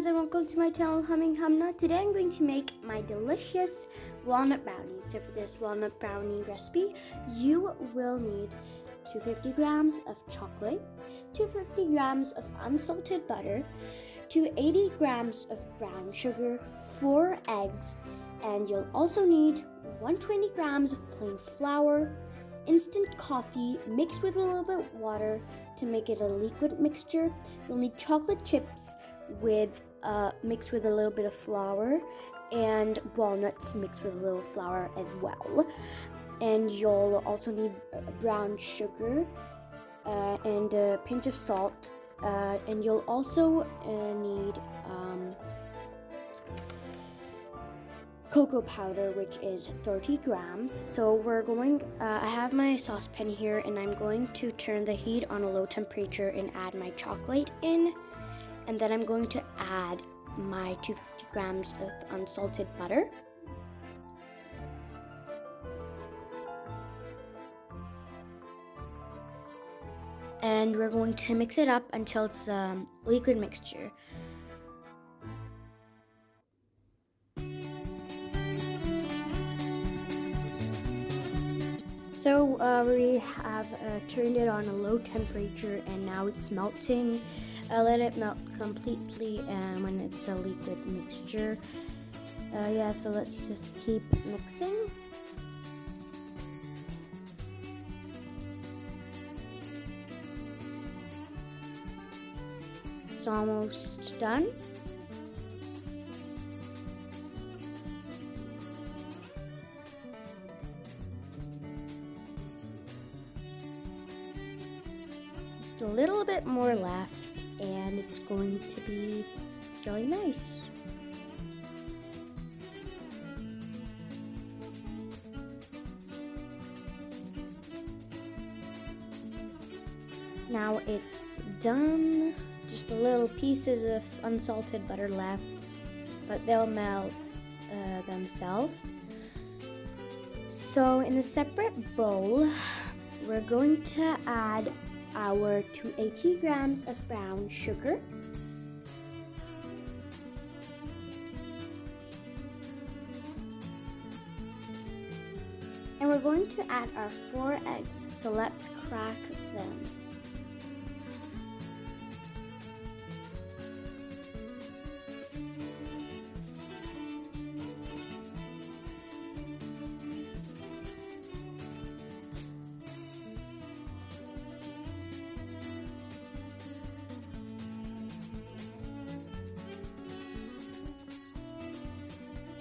and welcome to my channel Humming Humna. Today I'm going to make my delicious walnut brownies. So for this walnut brownie recipe, you will need 250 grams of chocolate, 250 grams of unsalted butter, 280 grams of brown sugar, 4 eggs, and you'll also need 120 grams of plain flour, instant coffee mixed with a little bit of water to make it a liquid mixture. You'll need chocolate chips mixed with a little bit of flour, and walnuts mixed with a little flour as well. And you'll also need brown sugar and a pinch of salt, and you'll also need cocoa powder, which is 30 grams. So I have my saucepan here, and I'm going to turn the heat on a low temperature and add my chocolate in, and then I'm going to add my 250 grams of unsalted butter. And we're going to mix it up until it's a liquid mixture. So we have turned it on a low temperature, and now it's melting. Let it melt completely when it's a liquid mixture. So let's just keep mixing. It's almost done. Just a little bit more left, and it's going to be really nice. Now it's done. Just a little pieces of unsalted butter left, but they'll melt themselves. So in a separate bowl, we're going to add our 280 grams of brown sugar, and we're going to add our 4 eggs. So let's crack them.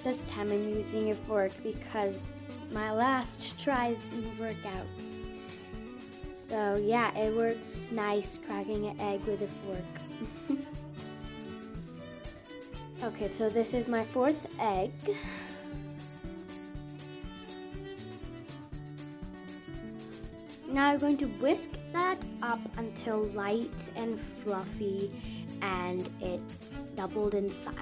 This time I'm using a fork because my last tries didn't work out. So yeah, it works nice cracking an egg with a fork. Okay, so this is my 4th egg. Now I'm going to whisk that up until light and fluffy and it's doubled in size.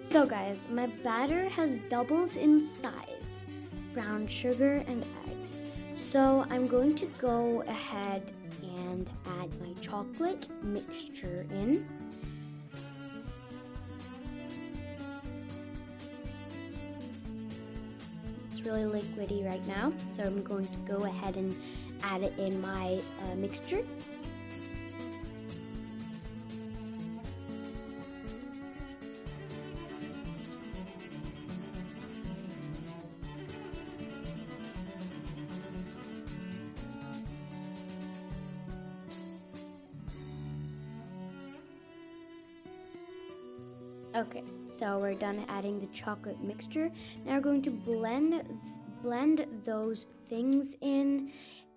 So guys, my batter has doubled in size, brown sugar and eggs. So I'm going to go ahead and add my chocolate mixture in. It's really liquidy right now, so I'm going to go ahead and add it in my mixture. Okay, so we're done adding the chocolate mixture. Now we're going to blend those things in,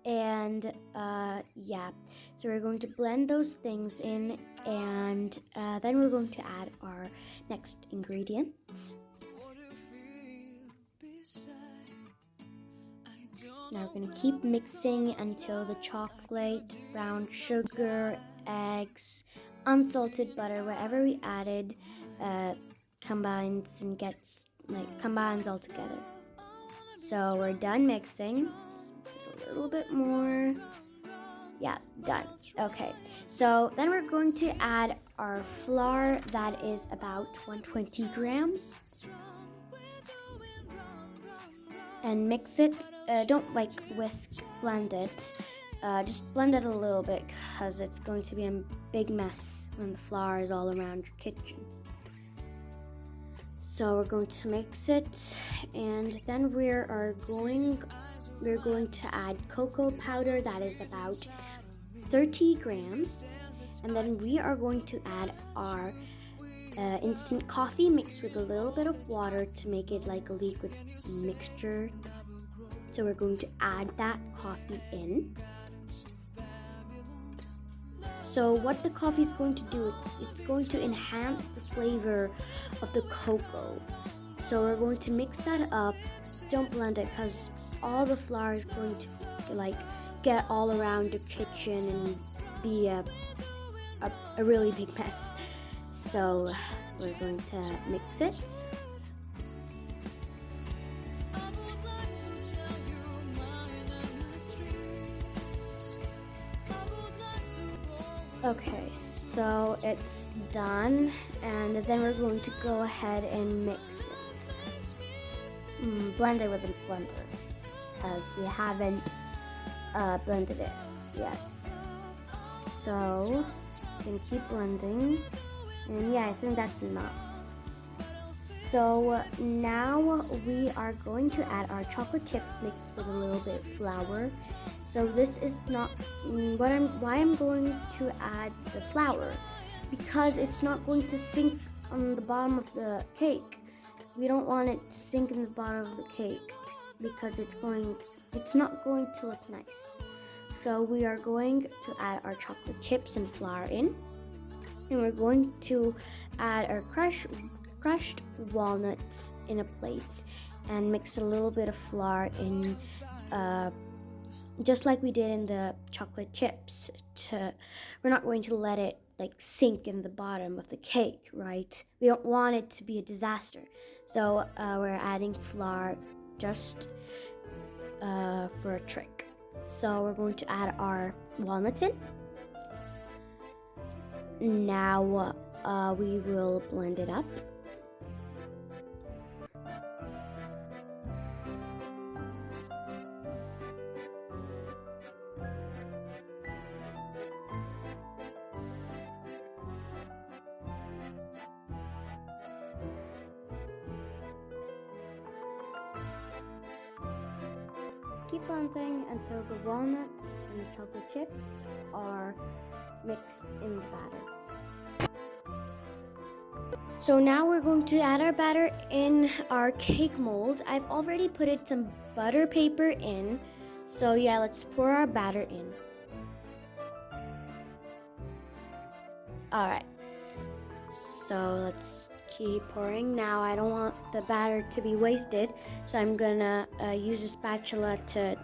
and so we're going to blend those things in, and then we're going to add our next ingredients. Now we're going to keep mixing until the chocolate, brown sugar, eggs, unsalted butter, whatever we added, combines all together. So we're done mixing. Just mix it a little bit more. Yeah, done. Okay, so then we're going to add our flour that is about 120 grams. And mix it. Don't blend it. Just blend it a little bit because it's going to be a big mess when the flour is all around your kitchen. So we're going to mix it, and then we're going to add cocoa powder that is about 30 grams, and then we are going to add our instant coffee mixed with a little bit of water to make it like a liquid mixture. So we're going to add that coffee in. So what the coffee is going to do, it's going to enhance the flavor of the cocoa. So we're going to mix that up. Don't blend it because all the flour is going to get all around the kitchen and be a really big mess. So we're going to mix it. Okay, so it's done, and then we're going to go ahead and mix it. Blend it with a blender because we haven't blended it yet. So you can keep blending, and yeah, I think that's enough. So now we are going to add our chocolate chips mixed with a little bit of flour. So this is not why I'm going to add the flour, because it's not going to sink on the bottom of the cake. We don't want it to sink in the bottom of the cake because it's not going to look nice. So we are going to add our chocolate chips and flour in, and we're going to add our crushed walnuts in a plate and mix a little bit of flour in, just like we did in the chocolate chips. We're not going to let it sink in the bottom of the cake, right? We don't want it to be a disaster. So we're adding flour just for a trick. So we're going to add our walnuts in. Now we will blend it up. Keep blending until the walnuts and the chocolate chips are mixed in the batter. So now we're going to add our batter in our cake mold. I've already put some butter paper in. So yeah, let's pour our batter in. Alright, so let's keep pouring. Now I don't want the batter to be wasted, so I'm gonna use a spatula to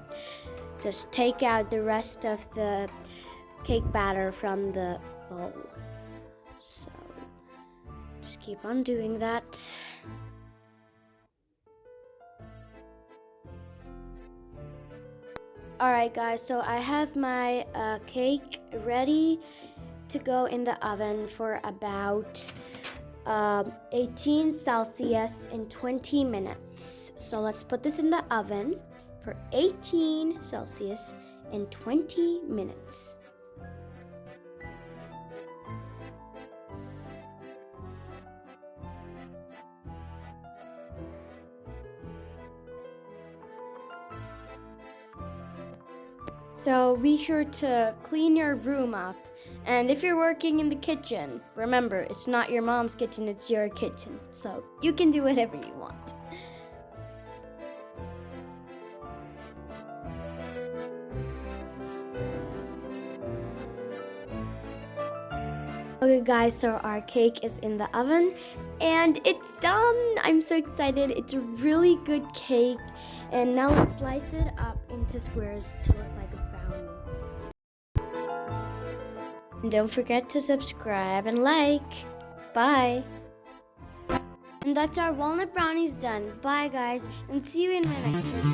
just take out the rest of the cake batter from the bowl. So just keep on doing that. Alright guys, so I have my cake ready to go in the oven for about 18 Celsius in 20 minutes. So let's put this in the oven for 18 Celsius in 20 minutes. So be sure to clean your room up. And if you're working in the kitchen, remember, it's not your mom's kitchen, it's your kitchen. So you can do whatever you want. Okay guys, so our cake is in the oven and it's done. I'm so excited. It's a really good cake. And now let's slice it up into squares to look like a brownie. And don't forget to subscribe and like. Bye. And that's our walnut brownies done. Bye guys, and see you in my next video.